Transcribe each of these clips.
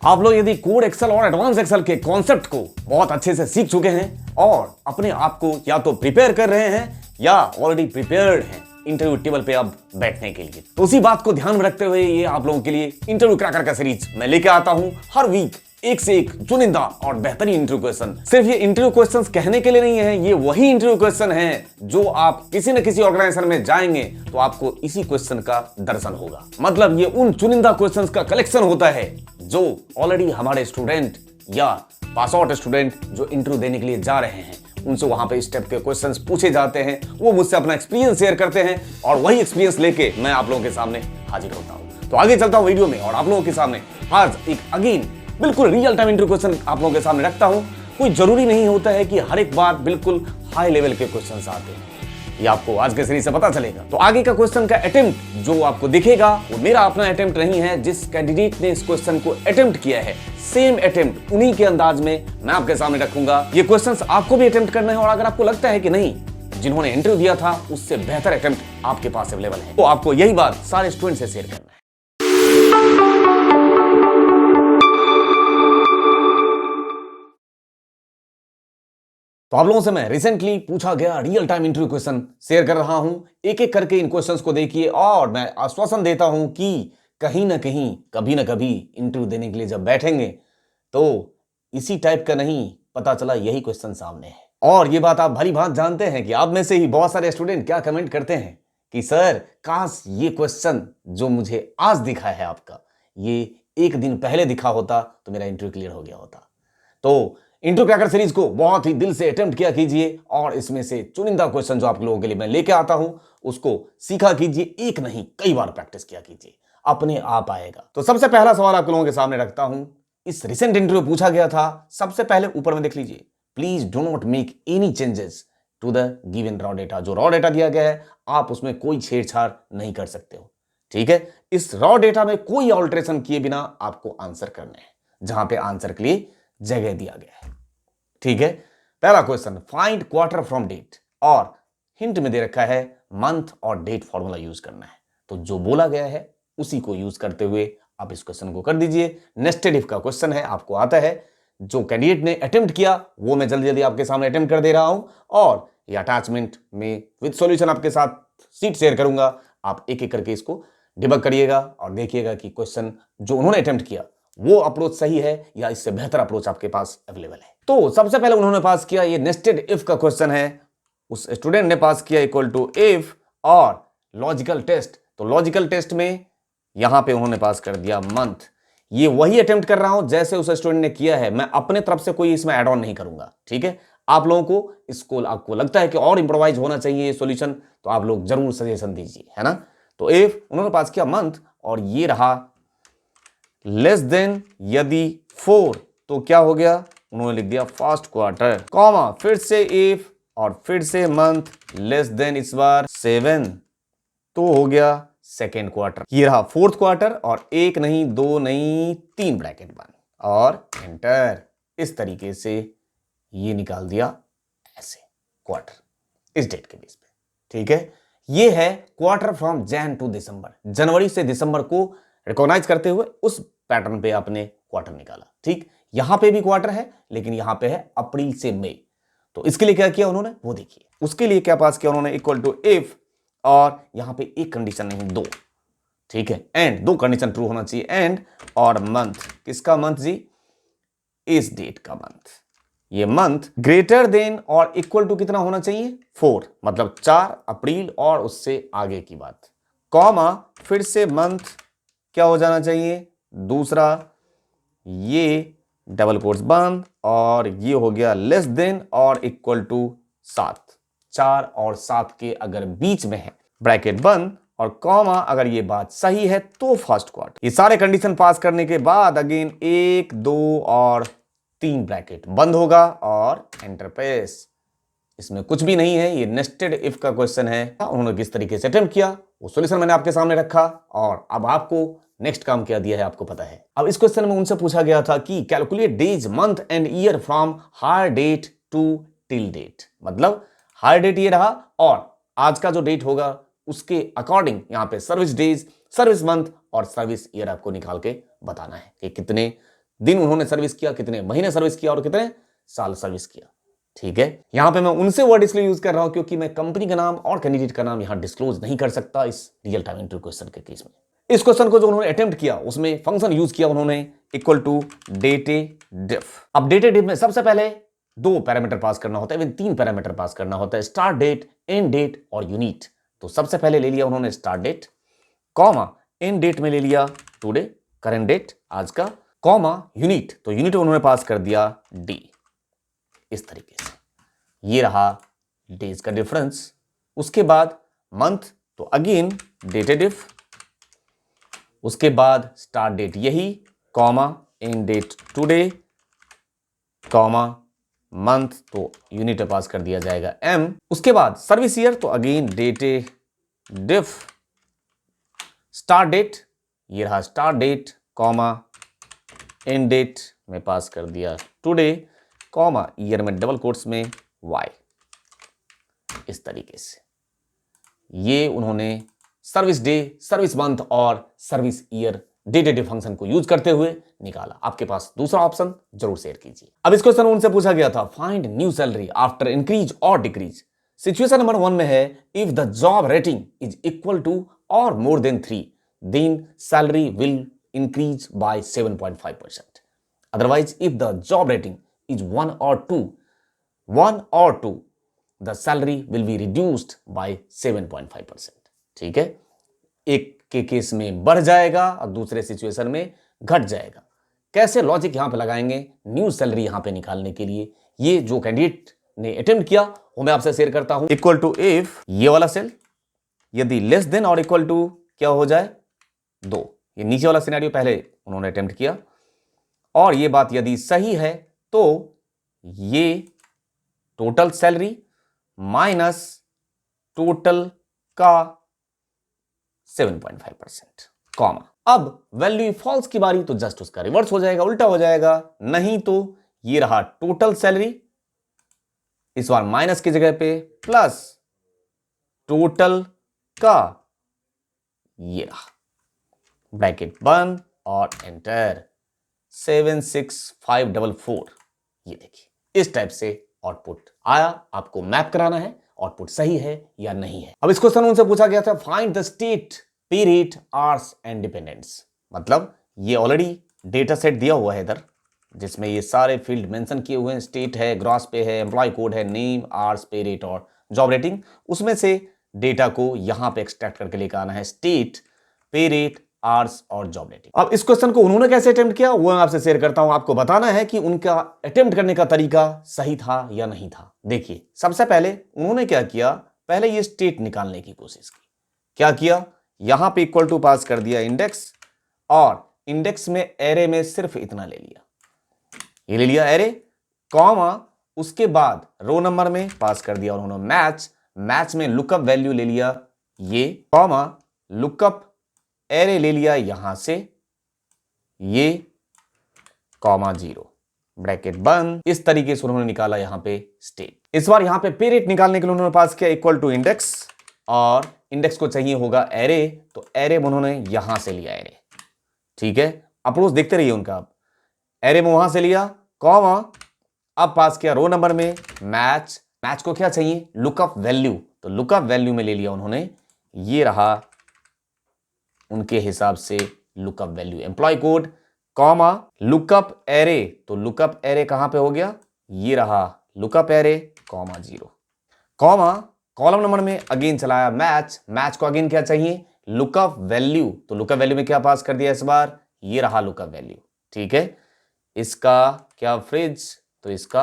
आप लोग यदि कोड एक्सेल और एडवांस एक्सेल के कॉन्सेप्ट को बहुत अच्छे से सीख चुके हैं और अपने आप को या तो प्रिपेयर कर रहे हैं या ऑलरेडी प्रिपेयर्ड हैं इंटरव्यू टेबल पे अब बैठने के लिए, तो उसी बात को ध्यान में रखते हुए ये आप लोगों के लिए इंटरव्यू क्रैकर का सीरीज मैं लेके आता हूं हर वीक। एक से एक चुनिंदा और बेहतरीन इंटरव्यू क्वेश्चन। सिर्फ ये इंटरव्यू क्वेश्चंस कहने के लिए नहीं है, ये वही इंटरव्यू क्वेश्चन है जो आप किसी न किसी ऑर्गेनाइजेशन में जाएंगे तो आपको इसी क्वेश्चन का दर्शन होगा। मतलब ये उन चुनिंदा क्वेश्चंस का कलेक्शन होता है जो ऑलरेडी हमारे स्टूडेंट या पास आउट स्टूडेंट जो इंटरव्यू देने के लिए जा रहे हैं उनसे वहां पे इस टाइप के क्वेश्चंस पूछे जाते हैं। वो मुझसे अपना एक्सपीरियंस शेयर करते हैं और वही एक्सपीरियंस लेके मैं आप लोगों के सामने हाजिर होता हूं। तो आगे चलता हूं वीडियो में और आप लोगों के सामने आज एक अगेन बिल्कुल रियल टाइम इंटरव्यू क्वेश्चन आप लोगों के सामने रखता हूं। कोई जरूरी नहीं होता है कि हर एक बार बिल्कुल हाई लेवल के क्वेश्चंस आते हैं, ये आपको आज के सीरीज से पता चलेगा। तो आगे का क्वेश्चन का अटेम्प्ट जो आपको दिखेगा वो मेरा अपना अटेम्प्ट नहीं है। जिस कैंडिडेट ने इस क्वेश्चन को अटेम्प्ट किया है सेम अटेम्प्ट उन्हीं के अंदाज में मैं आपके सामने रखूंगा। ये क्वेश्चंस आपको भी अटेम्प्ट करना है और अगर आपको लगता है कि नहीं जिन्होंने इंटरव्यू दिया था उससे बेहतर अटेम्प्ट आपके पास अवेलेबल है तो आपको यही बात सारे स्टूडेंट से शेयर करना है। तो आप लोगों से मैं रिसेंटली पूछा गया real time interview question share कर रहा हूं। एक एक करके इन क्वेश्चंस को देखिए और मैं आश्वासन देता हूं कि कहीं ना कहीं कभी ना कभी इंटरव्यू देने के लिए जब बैठेंगे तो इसी टाइप का नहीं पता चला यही क्वेश्चन सामने है। और ये बात आप भली भांति जानते हैं कि आप में से ही बहुत सारे स्टूडेंट क्या कमेंट करते हैं कि सर काश ये क्वेश्चन जो मुझे आज दिखा है आपका ये एक दिन पहले दिखा होता तो मेरा इंटरव्यू क्लियर हो गया होता। तो इंटरव्यू क्रैकर सीरीज को बहुत ही दिल से अटेम्प्ट किया कीजिए और इसमें से चुनिंदा क्वेश्चन जो आप लोगों के लिए मैं लेके आता हूं उसको सीखा कीजिए। एक नहीं कई बार प्रैक्टिस किया कीजिए, अपने आप आएगा। तो सबसे पहला सवाल आप लोगों के सामने रखता हूं। इस रिसेंट इंटरव्यू पूछा गया था। सबसे पहले ऊपर में देख लीजिए, please do not make any changes to the given raw data. जो रॉ डेटा दिया गया है आप उसमें कोई छेड़छाड़ नहीं कर सकते हो, ठीक है। इस रॉ डेटा में कोई ऑल्टरेशन किए बिना आपको आंसर करने हैं जहां पे आंसर के लिए जगह दिया गया है, ठीक है। पहला question, find quarter from date और हिंट में दे रखा है मंथ और डेट फॉर्मूला यूज करना है। तो जो बोला गया है उसी को यूज करते हुए आप इस क्वेश्चन को कर दीजिए। नेस्टेड इफ का क्वेश्चन है, आपको आता है। जो कैंडिडेट ने अटेम्प्ट किया वो मैं जल्दी जल्दी आपके सामने अटेम्प्ट कर दे रहा हूं और ये अटैचमेंट में विद सॉल्यूशन आपके साथ सीट शेयर करूंगा। आप एक एक करके इसको डिबग करिएगा और देखिएगा कि क्वेश्चन जो उन्होंने अटेम्प्ट किया वो अप्रोच सही है या इससे बेहतर अप्रोच आपके पास अवेलेबल है। तो सबसे पहले उन्होंने पास किया ये नेस्टेड इफ का क्वेश्चन है। उस स्टूडेंट ने पास किया इक्वल टू इफ और लॉजिकल टेस्ट। तो लॉजिकल टेस्ट में यहां पे उन्होंने पास कर दिया मंथ। ये वही अटेम्प्ट कर रहा हूं जैसे उस स्टूडेंट ने किया है, मैं अपने तरफ से कोई इसमें एड ऑन नहीं करूंगा, ठीक है। आप लोगों को इसको आपको लगता है कि और इंप्रोवाइज होना चाहिए ये सॉल्यूशन तो आप लोग जरूर सजेशन दीजिए, है ना। तो इफ उन्होंने पास किया मंथ और ये रहा लेस देन यदि 4 तो क्या हो गया, उन्होंने लिख दिया फर्स्ट क्वार्टर, कॉमा फिर से इफ और फिर से मंथ लेस देन इस बार 7 तो हो गया सेकेंड क्वार्टर। ये रहा फोर्थ क्वार्टर और एक नहीं दो नहीं 3 ब्रैकेट बंद और एंटर। इस तरीके से ये निकाल दिया ऐसे क्वार्टर इस डेट के बेस पे, ठीक है। ये है क्वार्टर फ्रॉम जैन टू दिसंबर, जनवरी से दिसंबर को रिकॉग्नाइज करते हुए उस पैटर्न पे आपने क्वार्टर निकाला, ठीक। यहां पे भी क्वार्टर है लेकिन यहां पे है अप्रैल से मई। तो इसके लिए क्या किया उन्होंने वो देखिए। उसके लिए क्या पास किया उन्होंने इक्वल टू इफ और यहां पे एक कंडीशन नहीं दो, ठीक है। एंड दो कंडीशन ट्रू होना चाहिए, एंड और मंथ। किसका मंथ जी, इस डेट का मंथ। ये मंथ ग्रेटर देन और इक्वल टू कितना होना चाहिए 4, मतलब 4 अप्रैल और उससे आगे की बात, कॉमा फिर से मंथ क्या हो जाना चाहिए दूसरा, ये डबल कोट्स बंद और ये हो गया लेस देन और इक्वल टू 7। 4 और 7 के अगर बीच में है ब्रैकेट बंद और कॉमा, अगर ये बात सही है तो फर्स्ट क्वार्टर। ये सारे कंडीशन पास करने के बाद अगेन 1 2 और 3 ब्रैकेट बंद होगा और एंटर प्रेस। इसमें कुछ भी नहीं है, ये नेस्टेड इफ का क्वेश्चन है। उन्होंने किस तरीके से अटेम्प्ट किया वो सॉल्यूशन मैंने आपके सामने रखा और अब आपको नेक्स्ट काम क्या दिया है आपको पता है। अब इस क्वेश्चन में उनसे पूछा गया था कि calculate days month and year from hire date to till date. मतलब हायर डेट ये रहा और आज का जो डेट होगा उसके अकॉर्डिंग यहां पे सर्विस डेज, सर्विस मंथ और सर्विस ईयर आपको निकाल के बताना है कि कितने दिन उन्होंने सर्विस किया, कितने महीने सर्विस किया और कितने साल सर्विस किया। ठीक है, यहां पे मैं उनसे वर्ड इसलिए यूज कर रहा हूं क्योंकि मैं कंपनी का नाम और कैंडिडेट का नाम यहां डिस्क्लोज नहीं कर सकता इस रियल टाइम इंटरव्यू क्वेश्चन के केस में। इस क्वेश्चन को जो उन्होंने अटेम्प्ट किया उसमें फंक्शन यूज किया उन्होंने इक्वल टू डेटेडिफ। अब डेटेडिफ में सबसे पहले 2 पैरामीटर पास करना होता है, 3 पैरामीटर पास करना होता है, स्टार्ट डेट, एंड डेट और यूनिट। तो सबसे पहले ले लिया उन्होंने start date, comma end date में ले लिया टुडे करंट डेट आज का, कॉमा यूनिट, तो यूनिट उन्होंने पास कर दिया डी। इस तरीके से ये रहा डेज का डिफरेंस। उसके बाद मंथ तो अगेन डेटेडिफ, उसके बाद स्टार्ट डेट यही, comma end date today, comma month तो यूनिट पास कर दिया जाएगा एम। उसके बाद सर्विस ईयर तो अगेन डेटेडिफ, स्टार्ट डेट ये रहा start date, comma end date में पास कर दिया टुडे, कॉमा ईयर में डबल कोट्स में वाई। इस तरीके से ये उन्होंने सर्विस डे, सर्विस मंथ और सर्विस ईयर डेटेडिफ फंक्शन को यूज करते हुए निकाला। आपके पास दूसरा ऑप्शन जरूर शेयर कीजिए। अब इस क्वेश्चन उनसे पूछा गया था find new salary after increase और डिक्रीज। सिचुएशन नंबर 1 में है if the job rating is equal to और more than 3 then salary will increase by 7.5%। Otherwise if the job rating is 1 or 2 the salary will be reduced by 7.5%। ठीक है, एक के case में बढ़ जाएगा और दूसरे सिचुएशन में घट जाएगा। कैसे लॉजिक यहां पे लगाएंगे न्यू सैलरी यहां पे निकालने के लिए, ये जो कैंडिडेट ने अटेम्प्ट किया वो मैं आपसे शेयर करता हूं। इक्वल टू इफ ये वाला सेल यदि लेस देन और इक्वल टू क्या हो जाए 2, ये नीचे वाला सिनेरियो पहले उन्होंने अटेम्प्ट किया, और ये बात यदि सही है तो ये टोटल सैलरी माइनस टोटल का 7.5%, कॉमा। अब वैल्यू फॉल्स की बारी तो जस्ट उसका रिवर्स हो जाएगा, उल्टा हो जाएगा। नहीं तो ये रहा टोटल सैलरी, इस बार माइनस की जगह पे प्लस टोटल का, ये रहा ब्रैकेट बंद और एंटर 76544। ये देखिए इस टाइप से आउटपुट आया। आपको मैप कराना है आउटपुट सही है या नहीं है। अब इस क्वेश्चन उनसे पूछा गया था फाइंड द स्टेट, पे रेट, आवर्स एंड डिपेंडेंस। मतलब ये ऑलरेडी डेटा सेट दिया हुआ है इधर जिसमें ये सारे फील्ड मेंशन किए हुए हैं, स्टेट है, ग्रॉस पे है, एम्प्लॉय कोड है, नेम, आवर्स, पे रेट और जॉब रेटिंग। उसमें से डेटा को यहां पे एक्सट्रैक्ट करके लेकर आना है, स्टेट, पे रेट, आवर्स और जॉब रेटिंग। अब इस क्वेश्चन को उन्होंने कैसे अटेम्प्ट किया वो मैं आपसे शेयर करता हूं। आपको बताना है कि उनका अटेम्प्ट करने का तरीका सही था या नहीं था। देखिए सबसे पहले उन्होंने क्या किया, पहले ये स्टेट निकालने की कोशिश की। क्या किया, यहां पे इक्वल टू पास कर दिया इंडेक्स, और इंडेक्स में एरे में सिर्फ इतना ले लिया, ये ले लिया एरे, कॉमा उसके बाद रो नंबर में पास कर दिया उन्होंने मैच, मैच में लुकअप वैल्यू ले लिया ये, कॉमा लुकअप एरे ले लिया यहां से ये, कॉमा 0 ब्रैकेट बंद। इस तरीके से उन्होंने निकाला यहां पे स्टेट। इस बार यहां पे पे रेट निकालने के लिए उन्होंने पास किया इक्वल टू इंडेक्स, और इंडेक्स को चाहिए होगा एरे, तो एरे उन्होंने यहां से लिया एरे। ठीक है, अप्रोच देखते रहिए उनका। अब एरे में वहां से लिया, कॉमा अब पास किया रो नंबर में मैच, मैच को क्या चाहिए लुकअप वैल्यू, तो लुकअप वैल्यू में ले लिया उन्होंने, ये रहा उनके हिसाब से lookup value employ code, comma lookup array, तो लुकअप एरे कहां पे हो गया, ये रहा lookup array, comma 0, comma column number में अगेन चलाया मैच, मैच को अगेन क्या चाहिए लुकअप वैल्यू, तो लुकअप वैल्यू में क्या पास कर दिया इस बार, ये रहा लुकअप वैल्यू। ठीक है, इसका क्या फ्रिज, तो इसका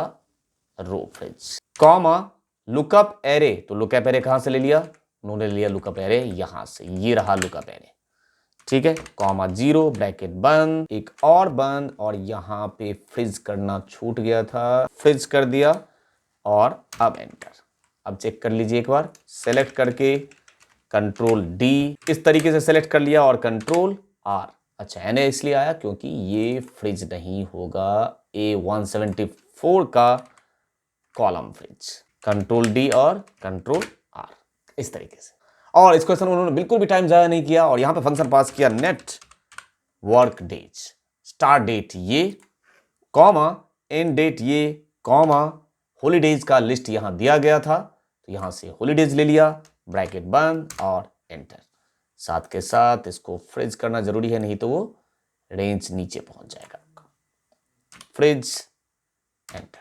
रो फ्रिज, कॉमा लुकअप एरे, तो लुकअप एरे कहां से ले लिया, उन्होंने लिया लुकअप एरे यहां से, ये रहा लुकअप एरे। ठीक है, कॉमा 0 ब्रैकेट बंद, एक और बंद, और यहां पे फ्रिज करना छूट गया था, फ्रिज कर दिया, और अब एंटर। अब चेक कर लीजिए एक बार, सेलेक्ट करके कंट्रोल डी इस तरीके से सेलेक्ट कर लिया और कंट्रोल आर। अच्छा एन इसलिए आया क्योंकि ये फ्रिज नहीं होगा A174 का कॉलम फ्रिज, कंट्रोल डी और कंट्रोल आर इस तरीके से। और इस क्वेश्चन में उन्होंने बिल्कुल भी टाइम जाया नहीं किया और यहां पे फंक्शन पास किया net work days, start date ये, कॉमा एंड डेट, ये कॉमा हॉलीडेज का लिस्ट यहां दिया गया था, तो यहां से हॉलीडेज ले लिया, ब्रैकेट बंद और एंटर। साथ के साथ इसको फ्रीज करना जरूरी है, नहीं तो वो रेंज नीचे पहुंच जाएगा आपका। फ्रीज, एंटर,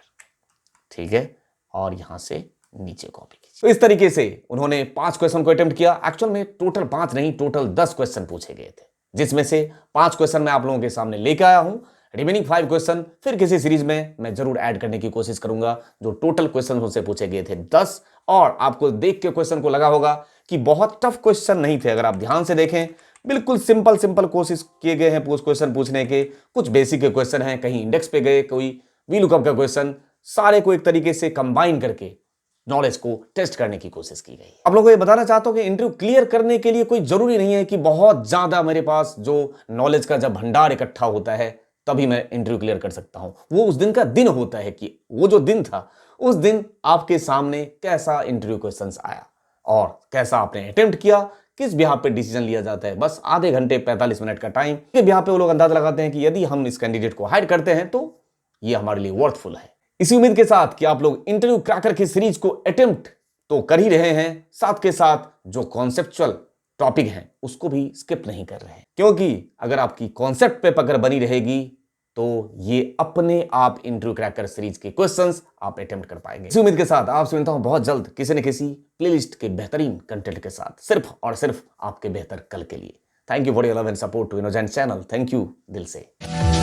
ठीक है, और यहां से नीचे कॉपी कीजिए। तो इस तरीके से उन्होंने 5 क्वेश्चन को अटेम्प्ट किया। एक्चुअल में टोटल 5 नहीं, टोटल 10 क्वेश्चन पूछे गए थे, जिसमें से 5 क्वेश्चन मैं आप लोगों के सामने लेके आया हूं। रिमेनिंग 5 क्वेश्चन फिर किसी सीरीज में मैं जरूर ऐड करने की कोशिश करूंगा। जो टोटल क्वेश्चन उनसे पूछे गए थे 10, और आपको देख के क्वेश्चन को लगा होगा कि बहुत टफ क्वेश्चन नहीं थे। अगर आप ध्यान से देखें, बिल्कुल सिंपल सिंपल कोशिश किए गए हैं क्वेश्चन पूछने के। कुछ बेसिक के क्वेश्चन हैं, कहीं इंडेक्स पे गए, कोई वी लुकअप का क्वेश्चन, सारे को एक तरीके से कंबाइन करके नॉलेज को टेस्ट करने की कोशिश की गई। आप लोगों को ये बताना चाहता हूं कि इंटरव्यू क्लियर करने के लिए कोई जरूरी नहीं है कि बहुत ज्यादा मेरे पास जो नॉलेज का जब भंडार इकट्ठा होता है तभी मैं इंटरव्यू क्लियर कर सकता हूं। वो उस दिन का दिन होता है कि वो जो दिन था, उस दिन आपके सामने कैसा इंटरव्यू क्वेश्चंस आया और कैसा आपने अटेम्प्ट किया, किस बिहाफ पे डिसीजन लिया जाता है। बस आधे घंटे 45 मिनट का टाइम के बिहाफ पे वो लोग अंदाजा लगाते हैं कि यदि हम इस कैंडिडेट को हायर करते हैं तो ये हमारे लिए वर्थफुल है। इसी उम्मीद के साथ कि आप लोग इंटरव्यू क्रैकर की सीरीज को अटेम्प्ट तो कर ही रहे हैं, साथ के साथ जो कॉन्सेप्चुअल टॉपिक हैं उसको भी स्किप नहीं कर रहे हैं, क्योंकि अगर आपकी कॉन्सेप्ट पे पकड़ बनी रहेगी तो ये अपने आप इंटरव्यू क्रैकर सीरीज के क्वेश्चंस आप अटेम्प्ट कर पाएंगे। इसी उम्मीद के साथ आपसे मिलता हूं बहुत जल्द किसी न किसी प्लेलिस्ट के बेहतरीन कंटेंट के साथ, सिर्फ और सिर्फ आपके बेहतर कल के लिए। Thank you for your love and support to इनोजेंट चैनल। थैंक यू दिल से।